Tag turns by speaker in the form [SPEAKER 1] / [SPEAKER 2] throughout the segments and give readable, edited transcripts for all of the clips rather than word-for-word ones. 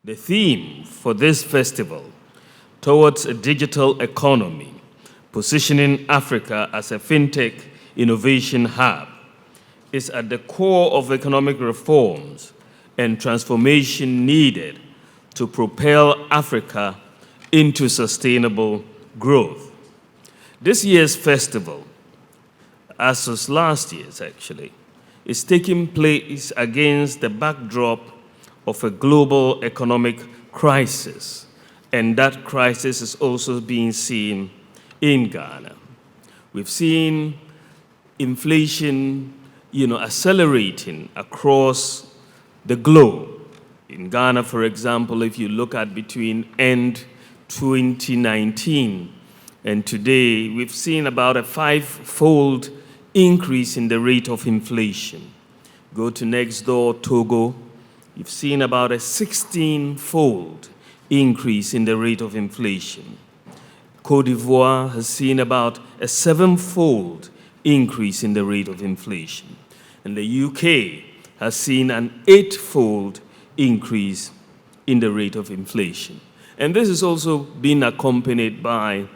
[SPEAKER 1] The theme for this festival, Towards a Digital Economy, Positioning Africa as a FinTech Innovation Hub, is at the core of economic reforms and transformation needed to propel Africa into sustainable growth. This year's festival, as was last year's actually, is taking place against the backdrop of a global economic crisis, and that crisis is also being seen in Ghana. We've seen inflation, accelerating across the globe. In Ghana, for example, if you look at between end 2019 and today, we've seen about a 5-fold increase in the rate of inflation. Go to next door, Togo, you've seen about a 16-fold increase in the rate of inflation. Côte d'Ivoire has seen about a 7-fold increase in the rate of inflation. And the UK has seen an 8-fold increase in the rate of inflation. And this has also been accompanied by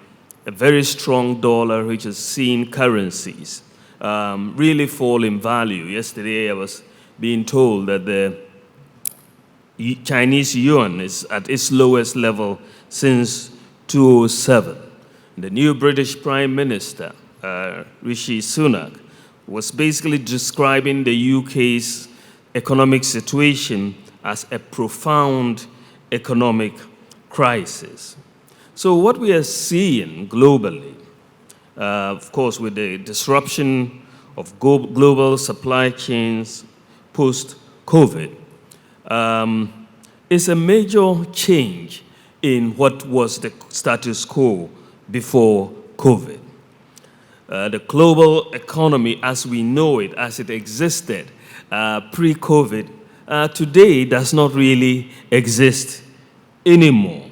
[SPEAKER 1] a very strong dollar, which has seen currencies really fall in value. Yesterday, I was being told that the Chinese yuan is at its lowest level since 2007. The new British Prime Minister, Rishi Sunak, was basically describing the UK's economic situation as a profound economic crisis. So what we are seeing globally, of course, with the disruption of global supply chains post-COVID, is a major change in what was the status quo before COVID. The global economy as we know it, as it existed pre-COVID, today does not really exist anymore.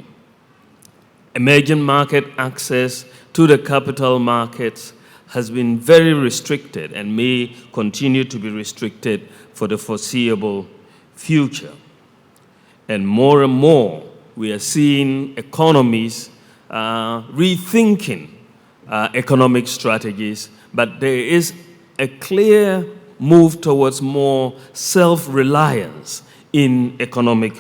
[SPEAKER 1] Emerging market access to the capital markets has been very restricted and may continue to be restricted for the foreseeable future. And more, we are seeing economies rethinking economic strategies, but there is a clear move towards more self-reliance in economic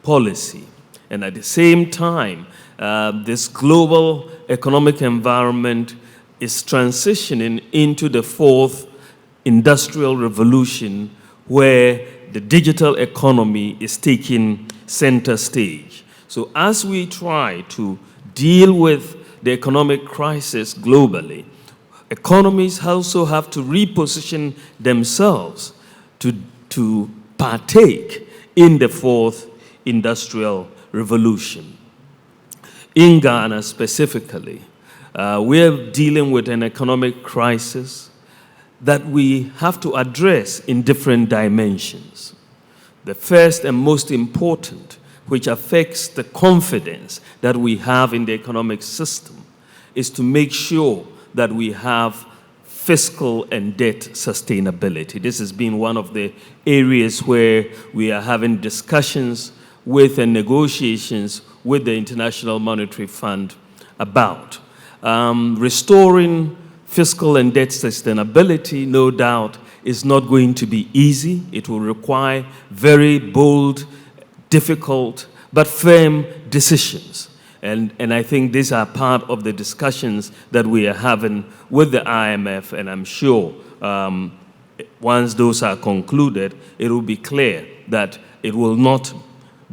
[SPEAKER 1] policy. And at the same time, this global economic environment is transitioning into the fourth industrial revolution, where the digital economy is taking center stage. So as we try to deal with the economic crisis globally, economies also have to reposition themselves to partake in the fourth industrial revolution. In Ghana specifically, we're dealing with an economic crisis that we have to address in different dimensions. The first and most important, which affects the confidence that we have in the economic system, is to make sure that we have fiscal and debt sustainability. This has been one of the areas where we are having discussions with and negotiations with the International Monetary Fund about. Restoring fiscal and debt sustainability, no doubt, is not going to be easy. It will require very bold, difficult, but firm decisions. And I think these are part of the discussions that we are having with the IMF, and I'm sure once those are concluded, it will be clear that it will not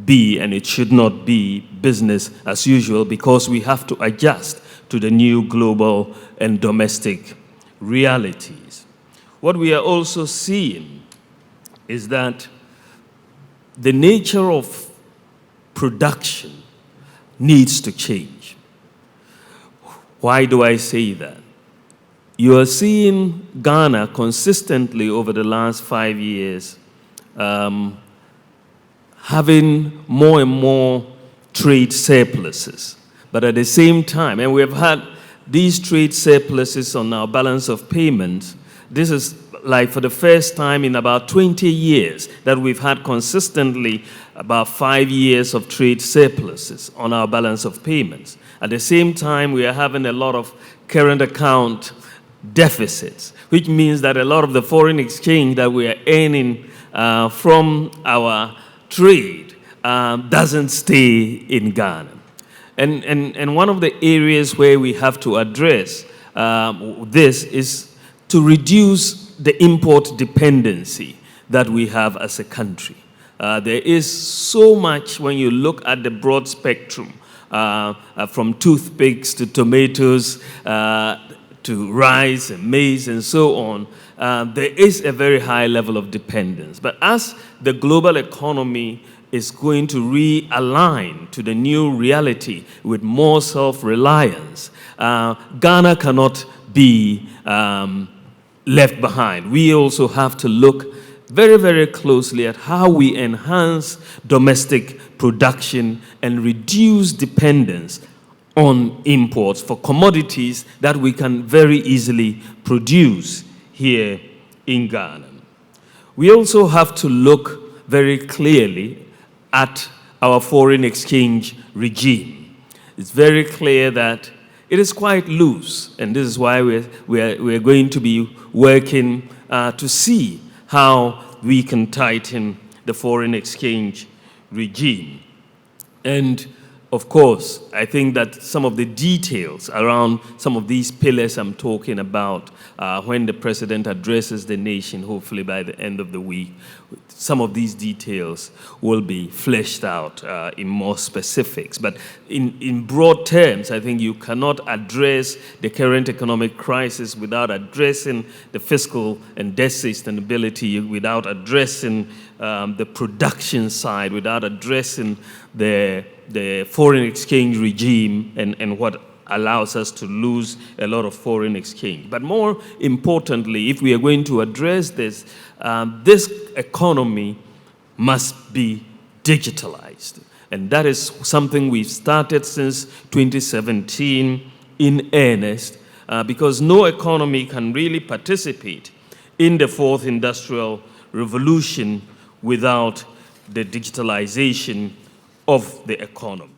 [SPEAKER 1] be and it should not be business as usual, because we have to adjust to the new global and domestic realities. What we are also seeing is that the nature of production needs to change. Why do I say that? You are seeing Ghana consistently over the last 5 years having more and more trade surpluses. But at the same time, and we have had these trade surpluses on our balance of payments, this is like for the first time in about 20 years that we've had consistently about 5 years of trade surpluses on our balance of payments. At the same time, we are having a lot of current account deficits, which means that a lot of the foreign exchange that we are earning from our trade doesn't stay in Ghana. And one of the areas where we have to address this is to reduce the import dependency that we have as a country. There is so much when you look at the broad spectrum, from toothpicks to tomatoes, to rice and maize and so on, there is a very high level of dependence. But as the global economy is going to realign to the new reality with more self-reliance, Ghana cannot be left behind. We also have to look very, very closely at how we enhance domestic production and reduce dependence on imports for commodities that we can very easily produce here in Ghana. We also have to look very clearly at our foreign exchange regime. It's very clear that it is quite loose, and this is why we're going to be working to see how we can tighten the foreign exchange regime. And of course, I think that some of the details around some of these pillars I'm talking about when the president addresses the nation, hopefully by the end of the week, some of these details will be fleshed out in more specifics. But in broad terms, I think you cannot address the current economic crisis without addressing the fiscal and debt sustainability, without addressing the production side, without addressing the foreign exchange regime and what allows us to lose a lot of foreign exchange. But more importantly, if we are going to address this, this economy must be digitalized. And that is something we've started since 2017 in earnest, because no economy can really participate in the fourth industrial revolution without the digitalization of the economy.